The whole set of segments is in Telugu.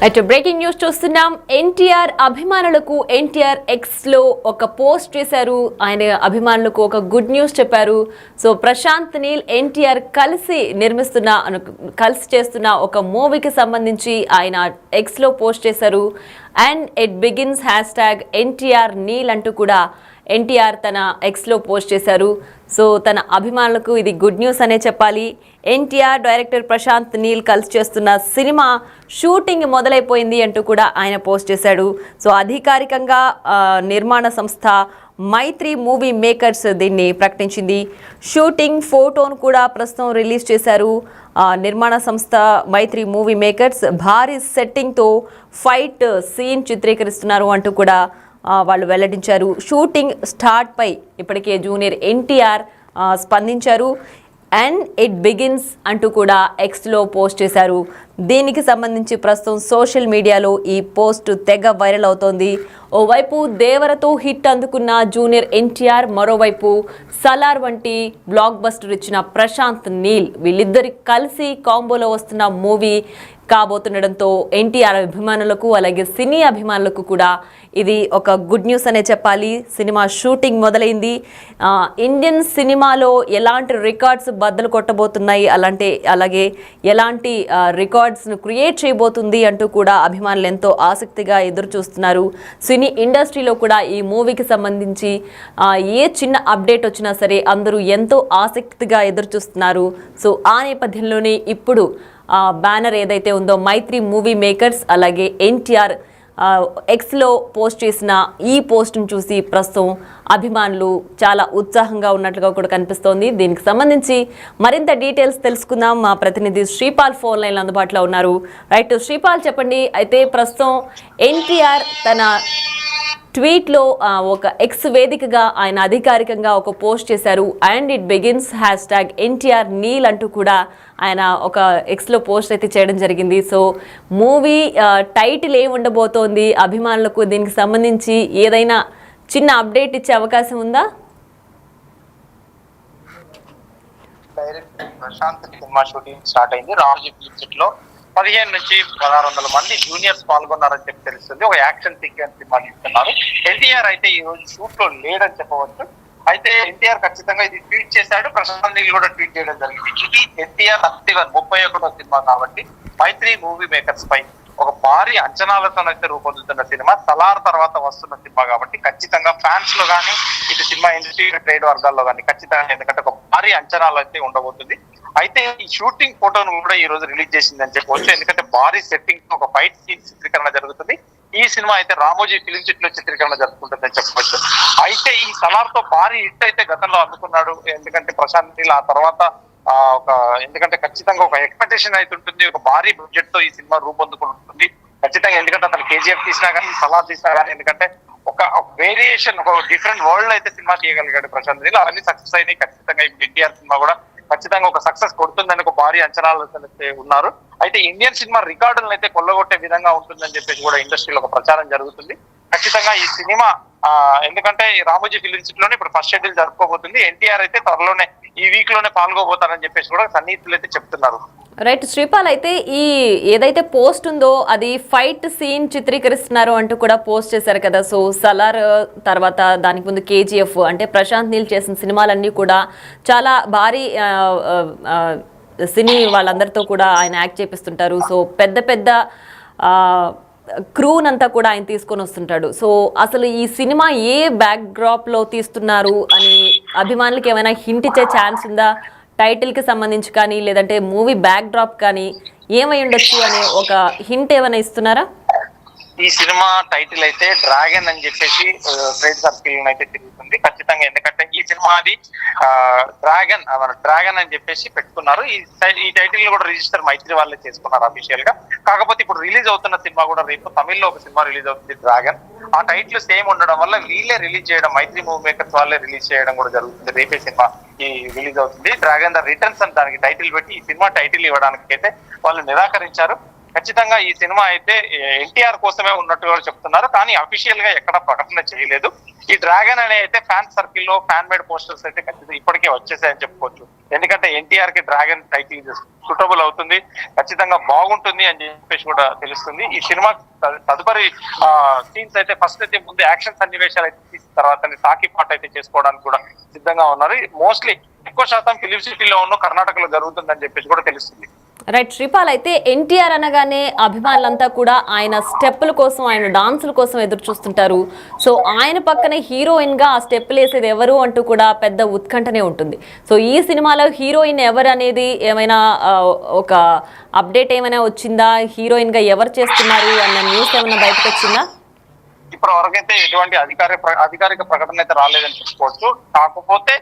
అయితే బ్రేకింగ్ న్యూస్ చూస్తున్నాం. ఎన్టీఆర్ అభిమానులకు ఎన్టీఆర్ ఎక్స్ లో ఒక పోస్ట్ చేశారు. ఆయన అభిమానులకు ఒక గుడ్ న్యూస్ చెప్పారు. సో ప్రశాంత్ నీల్ ఎన్టీఆర్ కలిసి చేస్తున్న ఒక మూవీకి సంబంధించి ఆయన ఎక్స్ లో పోస్ట్ చేశారు. And it begins #NTR Neel అంటూ కూడా ఎన్టీఆర్ తన ఎక్స్లో పోస్ట్ చేశారు. సో తన అభిమానులకు ఇది గుడ్ న్యూస్ అనే చెప్పాలి. ఎన్టీఆర్ డైరెక్టర్ ప్రశాంత్ నీల్ కలిసి చేస్తున్న సినిమా షూటింగ్ మొదలైపోయింది అంటూ కూడా ఆయన పోస్ట్ చేశాడు. సో అధికారికంగా నిర్మాణ సంస్థ మైత్రి మూవీ మేకర్స్ దీన్ని ప్రకటించింది. షూటింగ్ ఫోటోను కూడా ప్రస్తుతం రిలీజ్ చేశారు. నిర్మాణ సంస్థ మైత్రి మూవీ మేకర్స్ భారీ సెట్టింగ్తో ఫైట్ సీన్ చిత్రీకరిస్తున్నారు అంటూ కూడా వాళ్ళు వెల్లడించారు. షూటింగ్ స్టార్ట్ పై ఇప్పటికే జూనియర్ ఎన్టీఆర్ స్పందించారు. అండ్ ఇట్ బిగిన్స్ అంటూ కూడా ఎక్స్లో పోస్ట్ చేశారు. దీనికి సంబంధించి ప్రస్తుతం సోషల్ మీడియాలో ఈ పోస్ట్ తెగ వైరల్ అవుతోంది. ఓవైపు దేవరతో హిట్ అందుకున్న జూనియర్ ఎన్టీఆర్, మరోవైపు సలార్ వంటి బ్లాక్ బస్టర్ ఇచ్చిన ప్రశాంత్ నీల్, వీళ్ళిద్దరి కలిసి కాంబోలో వస్తున్న మూవీ కాబోతుండడంతో ఎన్టీఆర్ అభిమానులకు అలాగే సినీ అభిమానులకు కూడా ఇది ఒక గుడ్ న్యూస్ అనే చెప్పాలి. సినిమా షూటింగ్ మొదలైంది. ఇండియన్ సినిమాలో ఎలాంటి రికార్డ్స్ బద్దలు కొట్టబోతున్నాయి, అలాగే ఎలాంటి రికార్డ్స్ను క్రియేట్ చేయబోతుంది అంటూ కూడా అభిమానులు ఎంతో ఆసక్తిగా ఎదురు చూస్తున్నారు. సినీ ఇండస్ట్రీలో కూడా ఈ మూవీకి సంబంధించి ఏ చిన్న అప్డేట్ వచ్చినా సరే అందరూ ఎంతో ఆసక్తిగా ఎదురు చూస్తున్నారు. సో ఆ నేపథ్యంలోనే ఇప్పుడు బ్యానర్ ఏదైతే ఉందో మైత్రి మూవీ మేకర్స్ అలాగే ఎన్టీఆర్ ఎక్స్లో పోస్ట్ చేసిన ఈ పోస్ట్ను చూసి ప్రస్తుతం అభిమానులు చాలా ఉత్సాహంగా ఉన్నట్లుగా కూడా కనిపిస్తోంది. దీనికి సంబంధించి మరింత డీటెయిల్స్ తెలుసుకుందాం. మా ప్రతినిధి శ్రీపాల్ ఫోన్ లైన్లో అందుబాటులో ఉన్నారు. రైట్ శ్రీపాల్, చెప్పండి. అయితే ప్రస్తుతం ఎన్టీఆర్ తన ట్వీట్లో ఒక ఎక్స్ వేదికగా ఆయన అధికారికంగా ఒక పోస్ట్ చేశారు. And it begins #NTR Neel అంటూ కూడా ఆయన ఒక ఎక్స్లో పోస్ట్ అయితే చేయడం జరిగింది. సో మూవీ టైటిల్ ఏమి ఉండబోతోంది, అభిమానులకు దీనికి సంబంధించి ఏదైనా చిన్న అప్డేట్ ఇచ్చే అవకాశం ఉందా? Direct Prashanth cinema shooting start అయింది. రామోజీ ఫిల్మ్ సిటీ లో 15 నుంచి 1600 మంది జూనియర్స్ పాల్గొన్నారని చెప్పి తెలుస్తుంది. ఒక యాక్షన్ సీక్వెన్స్ సినిమా తీస్తున్నారు. ఎన్టీఆర్ అయితే ఈ రోజు షూట్ లో లేడని చెప్పవచ్చు. అయితే ఎన్టీఆర్ ఖచ్చితంగా ఇది ట్వీట్ చేశాడు. ప్రశాంత్ నీల్ కూడా ట్వీట్ చేయడం జరిగింది. ఇది ఎన్టీఆర్ 31వ సినిమా కాబట్టి మైత్రి మూవీ మేకర్స్ పై ఒక భారీ అంచనాలతోనైతే రూపొందుతున్న సినిమా. సలార్ తర్వాత వస్తున్న సినిమా కాబట్టి ఖచ్చితంగా ఫ్యాన్స్ లో కానీ ఇది సినిమా ఇండస్ట్రీ ట్రేడ్ వర్గాల్లో కానీ ఖచ్చితంగా, ఎందుకంటే ఒక భారీ అంచనాలు అయితే ఉండబోతుంది. అయితే ఈ షూటింగ్ ఫోటోను కూడా ఈ రోజు రిలీజ్ చేసిందని చెప్పవచ్చు. ఎందుకంటే భారీ సెట్టింగ్ ఒక ఫైట్ సీన్ చిత్రీకరణ జరుగుతుంది. ఈ సినిమా అయితే రామోజీ ఫిలిం సిటీలో చిత్రీకరణ జరుగుతుంటుందని చెప్పవచ్చు. అయితే ఈ సలార్ తో భారీ హిట్ అయితే గతంలో అందుకున్నాడు. ఎందుకంటే ప్రశాంత్ నీల్ ఆ తర్వాత ఎందుకంటే ఖచ్చితంగా ఒక ఎక్స్పెక్టేషన్ అయితే ఉంటుంది. ఒక భారీ బడ్జెట్ తో ఈ సినిమా రూపొందుకుంటుంది ఖచ్చితంగా. ఎందుకంటే అతను కేజీఎఫ్ తీసినా కానీ, సలార్ తీసినా కానీ, ఎందుకంటే ఒక వేరియేషన్, ఒక డిఫరెంట్ వరల్డ్ అయితే సినిమా తీయగలిగాడు ప్రశాంత్ నీల్. అవన్నీ సక్సెస్ అయినాయి. ఖచ్చితంగా ఇప్పుడు ఎన్టీఆర్ సినిమా కూడా ఖచ్చితంగా ఒక సక్సెస్ కొడుతుందని ఒక భారీ అంచనాలు ఉన్నారు. అయితే ఇండియన్ సినిమా రికార్డులను అయితే కొల్లగొట్టే విధంగా ఉంటుందని చెప్పేసి కూడా ఇండస్ట్రీలో ఒక ప్రచారం జరుగుతుంది. ఖచ్చితంగా ఈ సినిమా ఎందుకంటే రామోజీ ఫిలిం సిటీలోనే ఇప్పుడు ఫస్ట్ షెడ్యూల్ జరుపుకోబోతుంది. ఎన్టీఆర్ అయితే త్వరలోనే ఈ వీక్ లోనే పాల్గొబోతారని చెప్పేసి కూడా సన్నిహితులు అయితే చెప్తున్నారు. రైట్ శ్రీపాల్, అయితే ఈ ఏదైతే పోస్ట్ ఉందో అది ఫైట్ సీన్ చిత్రీకరిస్తున్నారు అంటూ కూడా పోస్ట్ చేశారు కదా. సో సలార్ తర్వాత దానికి ముందు కేజీఎఫ్, అంటే ప్రశాంత్ నీల్ చేసిన సినిమాలన్నీ కూడా చాలా భారీ సినీ వాళ్ళందరితో కూడా ఆయన యాక్ట్ చేపిస్తుంటారు. సో పెద్ద పెద్ద క్రూనంతా కూడా ఆయన తీసుకొని వస్తుంటాడు. సో అసలు ఈ సినిమా ఏ బ్యాక్ డ్రాప్ లో తీస్తున్నారు అని అభిమానులకు ఏమైనా హింట్ ఇచ్చే ఛాన్స్ ఉందా? టైటిల్ కి సంబంధించి కానీ, లేదంటే మూవీ బ్యాక్ డ్రాప్ కానీ ఏమై ఉండొచ్చు అనే ఒక హింట్ ఏమైనా ఇస్తున్నారా? ఈ సినిమా టైటిల్ అయితే డ్రాగన్ అని చెప్పేసి ట్రేడ్ సర్కిల్ అయితే తిరుగుతుంది ఖచ్చితంగా. ఎందుకంటే ఈ సినిమా అది డ్రాగన్ అని చెప్పేసి పెట్టుకున్నారు. ఈ టైటిల్ కూడా రిజిస్టర్ మైత్రి వాళ్ళే చేసుకున్నారు అఫీషియల్ గా. కాకపోతే ఇప్పుడు రిలీజ్ అవుతున్న సినిమా కూడా రేపు తమిళ్లో ఒక సినిమా రిలీజ్ అవుతుంది, డ్రాగన్. ఆ టైటిల్ సేమ్ ఉండడం వల్ల వీళ్ళే రిలీజ్ చేయడం, మైత్రి మూవీ మేకర్స్ వాళ్ళే రిలీజ్ చేయడం కూడా జరుగుతుంది. రేపే సినిమా ఈ రిలీజ్ అవుతుంది. డ్రాగన్ ద రిటర్న్స్ అని దానికి టైటిల్ పెట్టి ఈ సినిమా టైటిల్ ఇవ్వడానికి అయితే వాళ్ళు నిరాకరించారు. ఖచ్చితంగా ఈ సినిమా అయితే ఎన్టీఆర్ కోసమే ఉన్నట్టుగా చెప్తున్నారు. కానీ అఫీషియల్ గా ఎక్కడ ప్రకటన చేయలేదు. ఈ డ్రాగన్ అనే అయితే ఫ్యాన్ సర్కిల్ లో ఫ్యాన్ మేడ్ పోస్టర్స్ అయితే ఖచ్చితంగా ఇప్పటికే వచ్చేసాయని చెప్పుకోవచ్చు. ఎందుకంటే ఎన్టీఆర్ కి డ్రాగన్ టైటిల్ సూటబుల్ అవుతుంది, ఖచ్చితంగా బాగుంటుంది అని చెప్పేసి కూడా తెలుస్తుంది. ఈ సినిమా తదుపరి సీన్స్ అయితే ఫస్ట్ అయితే ముందు యాక్షన్ సన్నివేశాలు అయితే తీసిన తర్వాత టాకీ పాట అయితే చేసుకోవడానికి కూడా సిద్ధంగా ఉన్నారు. మోస్ట్లీ ఎక్కువ శాతం ఫిలిం సిటీలో ఉన్న కర్ణాటకలో జరుగుతుందని చెప్పేసి కూడా తెలుస్తుంది. రైట్ శ్రీపాల్, అయితే ఎన్టీఆర్ అనగానే అభిమానులంతా కూడా ఆయన స్టెప్పుల కోసం, ఆయన డాన్సుల కోసం ఎదురు చూస్తుంటారు. సో ఆయన పక్కన హీరోయిన్ గా ఆ స్టెప్పులు వేసేది ఎవరు అంటూ కూడా పెద్ద ఉత్కంఠనే ఉంటుంది. సో ఈ సినిమాలో హీరోయిన్ ఎవరు అనేది ఏమైనా ఒక అప్డేట్ ఏమైనా వచ్చిందా? హీరోయిన్ గా ఎవరు చేస్తున్నారు అన్న న్యూస్ ఏమైనా బయటకు వచ్చిందా? ఇప్పటి వరకైతే ఎటువంటి అధికారిక ప్రకటన అయితే రాలేదని చెప్పుకోవచ్చు. కాకపోతే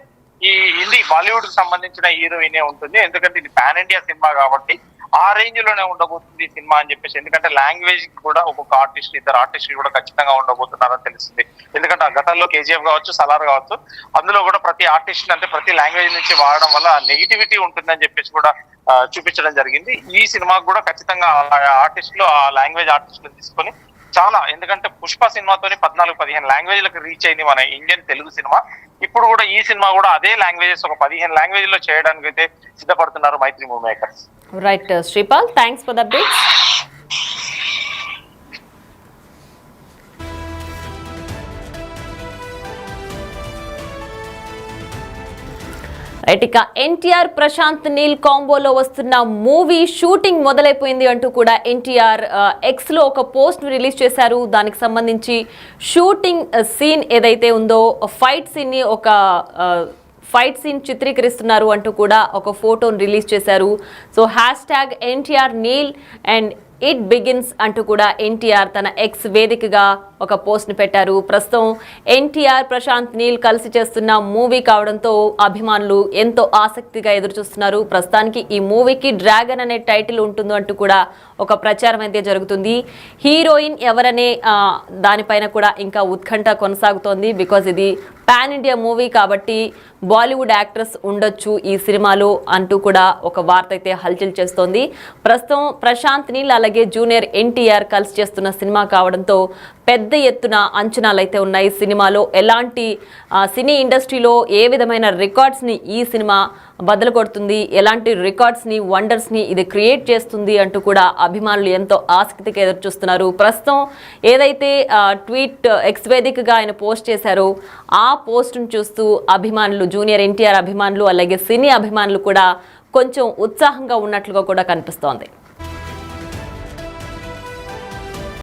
ఈ హిందీ బాలీవుడ్ కి సంబంధించిన హీరోయినే ఉంటుంది, ఎందుకంటే ఇది పాన్ ఇండియా సినిమా కాబట్టి ఆ రేంజ్ లోనే ఉండబోతుంది ఈ సినిమా అని చెప్పేసి. ఎందుకంటే లాంగ్వేజ్ కూడా ఒక్కొక్క ఆర్టిస్ట్, ఇద్దరు ఆర్టిస్టులు కూడా ఖచ్చితంగా ఉండబోతున్నారని తెలుస్తుంది. ఎందుకంటే ఆ గతంలో కేజీఎఫ్ కావచ్చు, సలార్ కావచ్చు, అందులో కూడా ప్రతి ఆర్టిస్ట్ అంటే ప్రతి లాంగ్వేజ్ నుంచి వాడడం వల్ల నెగిటివిటీ ఉంటుందని చెప్పేసి కూడా చూపించడం జరిగింది. ఈ సినిమాకు కూడా ఖచ్చితంగా ఆర్టిస్టులు, ఆ లాంగ్వేజ్ ఆర్టిస్టులు తీసుకొని చాలా, ఎందుకంటే పుష్ప సినిమాతోని 14-15 లాంగ్వేజ్లకు రీచ్ అయింది మన ఇండియన్ తెలుగు సినిమా. ఇప్పుడు కూడా ఈ సినిమా కూడా అదే లాంగ్వేజెస్ ఒక 15 లాంగ్వేజ్ లో చేయడానికి అయితే సిద్ధపడుతున్నారు Mythri Movie Makers. Right Sripal, thanks for the updates. Right, ఇక ఎన్టీఆర్ ప్రశాంత్ నీల్ కాంబోలో వస్తున్న మూవీ షూటింగ్ మొదలైపోయింది అంటూ కూడా ఎన్టీఆర్ ఎక్స్ లో ఒక పోస్ట్ రిలీజ్ చేశారు. దానికి సంబంధించి షూటింగ్ సీన్ ఏదైతే ఉందో ఫైట్ సీన్ ని ఫైట్ సీన్ చిత్రీకరిస్తున్నారు అంటూ కూడా ఒక ఫోటోను రిలీజ్ చేశారు. So #NTR Neel and it begins అంటూ కూడా ఎన్టీఆర్ తన ఎక్స్ వేదికగా ఒక పోస్ట్ ని పెట్టారు. ప్రస్తుతం ఎన్టీఆర్ ప్రశాంత్ నీల్ కలిసి చేస్తున్న మూవీ కావడంతో అభిమానులు ఎంతో ఆసక్తిగా ఎదురు చూస్తున్నారు. ప్రస్తుతానికి ఈ మూవీకి డ్రాగన్ అనే టైటిల్ ఉంటుంది అంటూ కూడా ఒక ప్రచారం అయితే జరుగుతుంది. హీరోయిన్ ఎవరనే దానిపైన కూడా ఇంకా ఉత్కంఠ కొనసాగుతోంది. బికాజ్ ఇది పాన్ ఇండియా మూవీ కాబట్టి బాలీవుడ్ యాక్ట్రెస్ ఉండొచ్చు ఈ సినిమాలో అంటూ కూడా ఒక వార్త అయితే హల్చల్ చేస్తోంది. ప్రస్తుతం ప్రశాంత్ నీల్ అలాగే జూనియర్ ఎన్టీఆర్ కలిసి చేస్తున్న సినిమా కావడంతో పెద్ద ఎత్తున అంచనాలు అయితే ఉన్నాయి. సినిమాలో ఎలాంటి సినీ ఇండస్ట్రీలో ఏ విధమైన రికార్డ్స్ని ఈ సినిమా బద్దలు కొడుతుంది, ఎలాంటి రికార్డ్స్ని, వండర్స్ని ఇది క్రియేట్ చేస్తుంది అంటూ కూడా అభిమానులు ఎంతో ఆసక్తిగా ఎదురు చూస్తున్నారు. ప్రస్తుతం ఏదైతే ట్వీట్ ఎక్స్ వేదికగా ఆయన పోస్ట్ చేశారో ఆ పోస్ట్ను చూస్తూ అభిమానులు, జూనియర్ ఎన్టీఆర్ అభిమానులు అలాగే సినీ అభిమానులు కూడా కొంచెం ఉత్సాహంగా ఉన్నట్లుగా కూడా కనిపిస్తోంది.